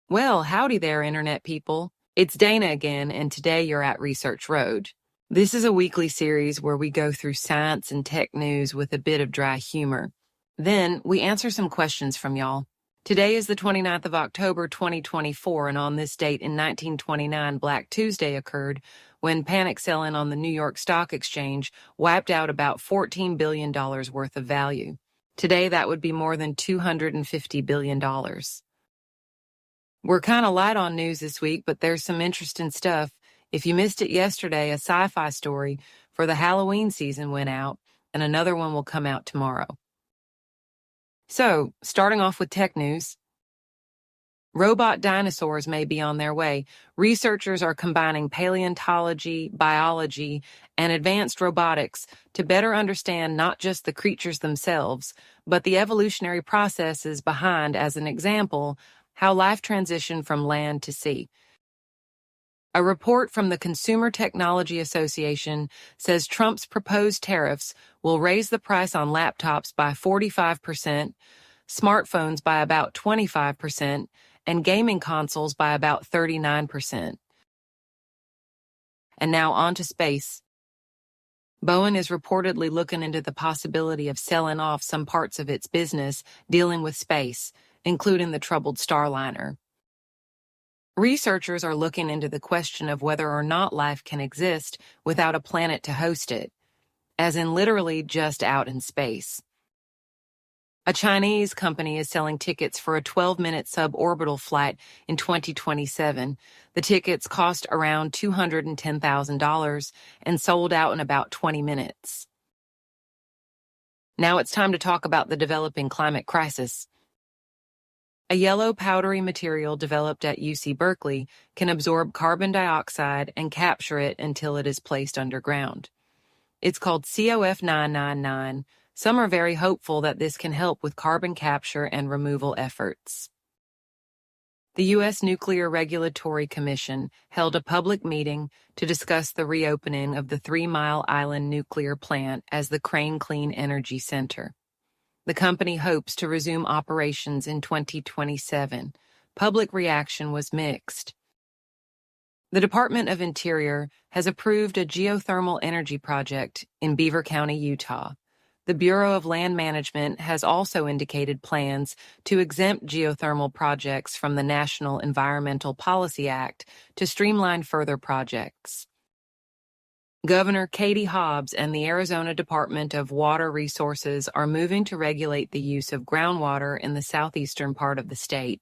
Well, howdy there, Internet people. It's Dana again, and today you're at Research Road. This is a weekly series where we go through science and tech news with a bit of dry humor. Then we answer some questions from y'all. Today is the 29th of October, 2024, and on this date in 1929, Black Tuesday occurred when panic selling on the New York Stock Exchange wiped out about $14 billion worth of value. Today, that would be more than $250 billion. We're kind of light on news this week, but there's some interesting stuff. If you missed it yesterday, a sci-fi story for the Halloween season went out, and another one will come out tomorrow. So, starting off with tech news. Robot dinosaurs may be on their way. Researchers are combining paleontology, biology, and advanced robotics to better understand not just the creatures themselves, but the evolutionary processes behind, as an example, how life transitioned from land to sea. A report from the Consumer Technology Association says Trump's proposed tariffs will raise the price on laptops by 45%, smartphones by about 25%, and gaming consoles by about 39%. And now on to space. Boeing is reportedly looking into the possibility of selling off some parts of its business dealing with space, including the troubled Starliner. Researchers are looking into the question of whether or not life can exist without a planet to host it, as in literally just out in space. A Chinese company is selling tickets for a 12-minute suborbital flight in 2027. The tickets cost around $210,000 and sold out in about 20 minutes. Now it's time to talk about the developing climate crisis. A yellow powdery material developed at UC Berkeley can absorb carbon dioxide and capture it until it is placed underground. It's called COF 999. Some are very hopeful that this can help with carbon capture and removal efforts. The U.S. Nuclear Regulatory Commission held a public meeting to discuss the reopening of the 3 Mile Island nuclear plant as the Crane Clean Energy Center. The company hopes to resume operations in 2027. Public reaction was mixed. The Department of Interior has approved a geothermal energy project in Beaver County, Utah. The Bureau of Land Management has also indicated plans to exempt geothermal projects from the National Environmental Policy Act to streamline further projects. Governor Katie Hobbs and the Arizona Department of Water Resources are moving to regulate the use of groundwater in the southeastern part of the state.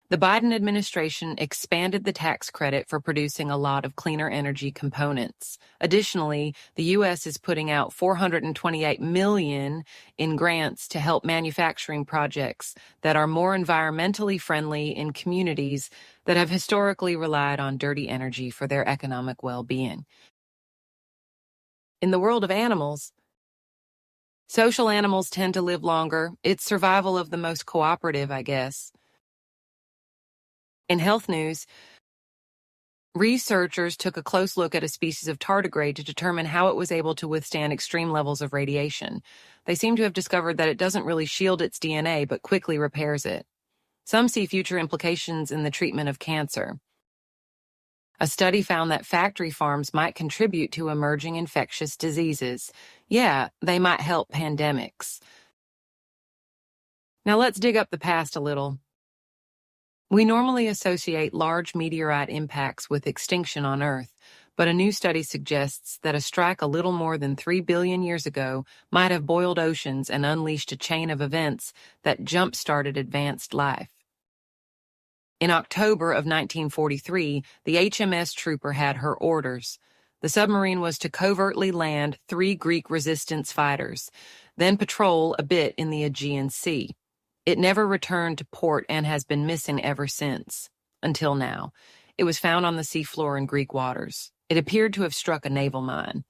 The Biden administration expanded the tax credit for producing a lot of cleaner energy components. Additionally, the U.S. is putting out $428 million in grants to help manufacturing projects that are more environmentally friendly in communities that have historically relied on dirty energy for their economic well-being. In the world of animals, social animals tend to live longer. It's survival of the most cooperative, I guess. In health news, researchers took a close look at a species of tardigrade to determine how it was able to withstand extreme levels of radiation. They seem to have discovered that it doesn't really shield its DNA, but quickly repairs it. Some see future implications in the treatment of cancer. A study found that factory farms might contribute to emerging infectious diseases. Yeah, they might help pandemics. Now let's dig up the past a little. We normally associate large meteorite impacts with extinction on Earth, but a new study suggests that a strike a little more than 3 billion years ago might have boiled oceans and unleashed a chain of events that jump-started advanced life. In October of 1943, the HMS Trooper had her orders. The submarine was to covertly land 3 Greek resistance fighters, then patrol a bit in the Aegean Sea. It never returned to port and has been missing ever since, until now. It was found on the seafloor in Greek waters. It appeared to have struck a naval mine.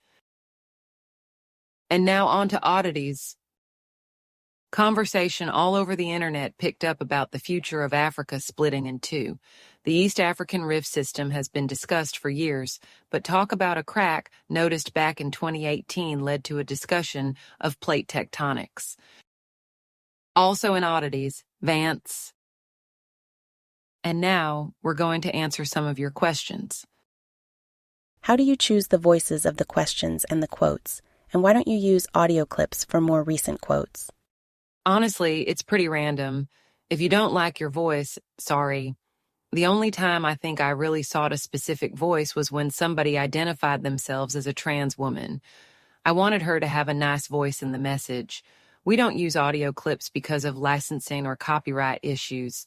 And now on to oddities. Conversation all over the internet picked up about the future of Africa splitting in two. The East African Rift System has been discussed for years, but talk about a crack noticed back in 2018 led to a discussion of plate tectonics. Also in oddities, Vance. And now we're going to answer some of your questions. How do you choose the voices of the questions and the quotes? And why don't you use audio clips for more recent quotes? Honestly, it's pretty random. If you don't like your voice, sorry. The only time I think I really sought a specific voice was when somebody identified themselves as a trans woman. I wanted her to have a nice voice in the message. We don't use audio clips because of licensing or copyright issues.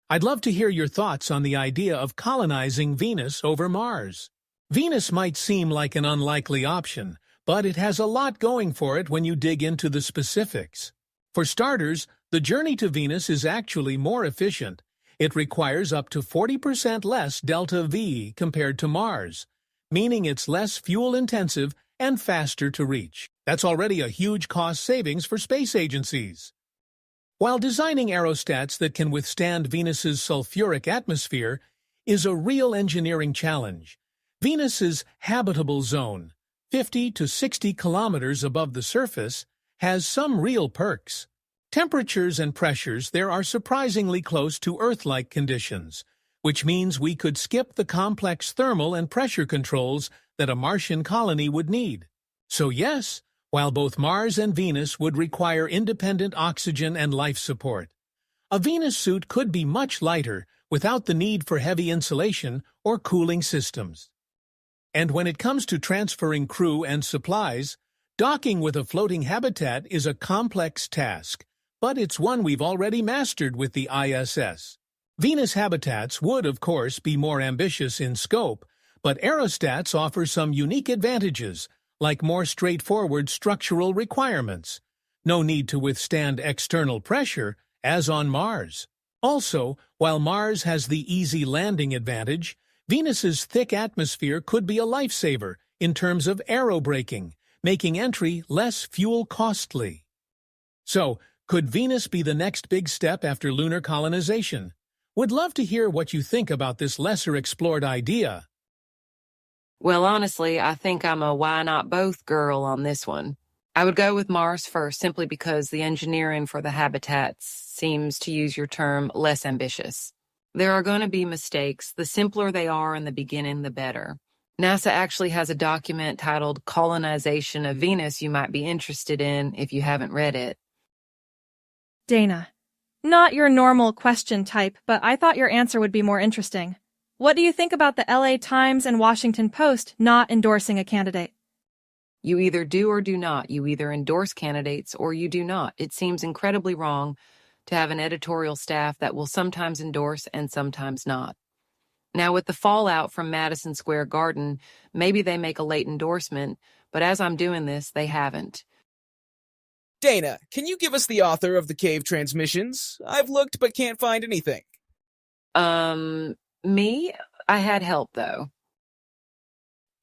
I'd love to hear your thoughts on the idea of colonizing Venus over Mars. Venus might seem like an unlikely option, but it has a lot going for it when you dig into the specifics. For starters, the journey to Venus is actually more efficient. It requires up to 40% less delta V compared to Mars, meaning it's less fuel-intensive and faster to reach. That's already a huge cost savings for space agencies. While designing aerostats that can withstand Venus's sulfuric atmosphere is a real engineering challenge, Venus's habitable zone, 50 to 60 kilometers above the surface, has some real perks. Temperatures and pressures there are surprisingly close to Earth-like conditions, which means we could skip the complex thermal and pressure controls that a Martian colony would need. So yes, while both Mars and Venus would require independent oxygen and life support, a Venus suit could be much lighter without the need for heavy insulation or cooling systems. And when it comes to transferring crew and supplies, docking with a floating habitat is a complex task, but it's one we've already mastered with the ISS. Venus habitats would, of course, be more ambitious in scope, but aerostats offer some unique advantages, like more straightforward structural requirements. No need to withstand external pressure, as on Mars. Also, while Mars has the easy landing advantage, Venus's thick atmosphere could be a lifesaver in terms of aerobraking, making entry less fuel-costly. So, could Venus be the next big step after lunar colonization? Would love to hear what you think about this lesser-explored idea. Well, honestly, I think I'm a why not both girl on this one. I would go with Mars first simply because the engineering for the habitats seems, to use your term, less ambitious. There are going to be mistakes. The simpler they are in the beginning, the better. NASA actually has a document titled Colonization of Venus you might be interested in if you haven't read it. Dana, not your normal question type, but I thought your answer would be more interesting. What do you think about the LA Times and Washington Post not endorsing a candidate? You either do or do not. You either endorse candidates or you do not. It seems incredibly wrong to have an editorial staff that will sometimes endorse and sometimes not. Now, with the fallout from Madison Square Garden, maybe they make a late endorsement, but as I'm doing this, they haven't. Dana, can you give us the author of the cave transmissions? I've looked but can't find anything. Me? I had help, though.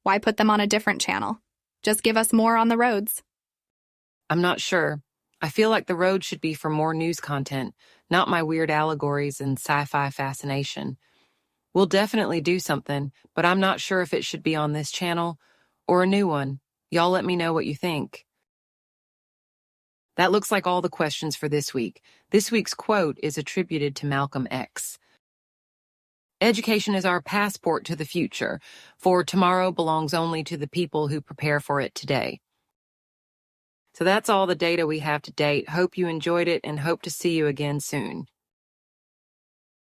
Why put them on a different channel? Just give us more on the roads. I'm not sure. I feel like the road should be for more news content, not my weird allegories and sci-fi fascination. We'll definitely do something, but I'm not sure if it should be on this channel or a new one. Y'all let me know what you think. That looks like all the questions for this week. This week's quote is attributed to Malcolm X. Education is our passport to the future, for tomorrow belongs only to the people who prepare for it today. So that's all the data we have to date. Hope you enjoyed it and hope to see you again soon.